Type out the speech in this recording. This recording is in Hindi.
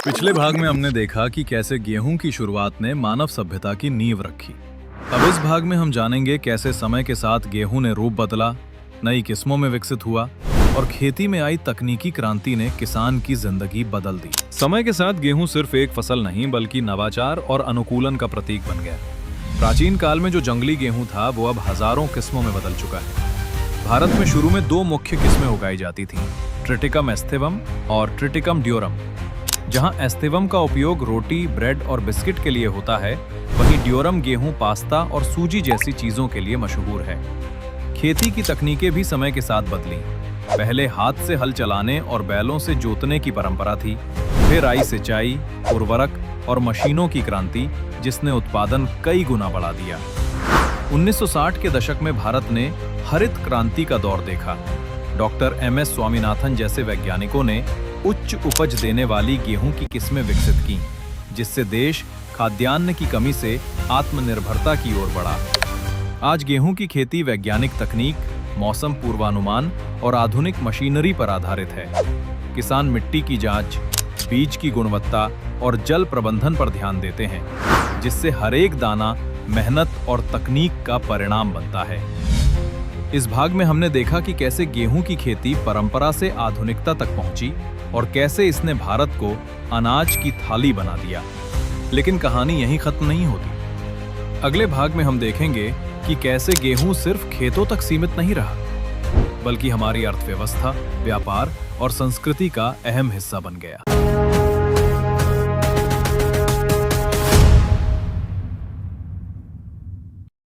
पिछले भाग में हमने देखा कि कैसे गेहूं की शुरुआत ने मानव सभ्यता की नींव रखी। अब इस भाग में हम जानेंगे कैसे समय के साथ गेहूं ने रूप बदला, नई किस्मों में विकसित हुआ और खेती में आई तकनीकी क्रांति ने किसान की जिंदगी बदल दी। समय के साथ गेहूं सिर्फ एक फसल नहीं बल्कि नवाचार और अनुकूलन का प्रतीक बन गया। प्राचीन काल में जो जंगली गेहूं था वो अब हजारों किस्मों में बदल चुका है। भारत में शुरू में दो मुख्य किस्में उगाई जाती थीं, ट्रिटिकम एस्थेवम और ट्रिटिकम ड्योरम। जहां एस्थेवम का उपयोग रोटी, ब्रेड और बिस्किट के लिए होता है, वहीं ड्योरम गेहूं, पास्ता और सूजी जैसी चीजों के लिए मशहूर है। खेती की तकनीकें भी समय के साथ बदली। पहले हाथ से हल चलाने और बैलों से जोतने की परंपरा थी, फिर आई सिंचाई, उर्वरक और मशीनों की क्रांति, जिसने उत्पादन कई गुना बढ़ा दिया। 1960 के दशक में भारत ने हरित क्रांति का दौर देखा। डॉक्टर MS स्वामीनाथन जैसे वैज्ञानिकों ने उच्च उपज देने वाली गेहूं की किस्में विकसित की, जिससे देश खाद्यान्न की कमी से आत्मनिर्भरता की ओर बढ़ा। आज गेहूं की खेती वैज्ञानिक तकनीक, मौसम पूर्वानुमान और आधुनिक मशीनरी पर आधारित है। किसान मिट्टी की जांच, बीज की गुणवत्ता और जल प्रबंधन पर ध्यान देते हैं, जिससे हर एक दाना मेहनत और तकनीक का परिणाम बनता है। इस भाग में हमने देखा कि कैसे गेहूं की खेती परंपरा से आधुनिकता तक पहुंची और कैसे इसने भारत को अनाज की थाली बना दिया। लेकिन कहानी यहीं खत्म नहीं होती। अगले भाग में हम देखेंगे कि कैसे गेहूं सिर्फ खेतों तक सीमित नहीं रहा, बल्कि हमारी अर्थव्यवस्था, व्यापार और संस्कृति का अहम हिस्सा बन गया।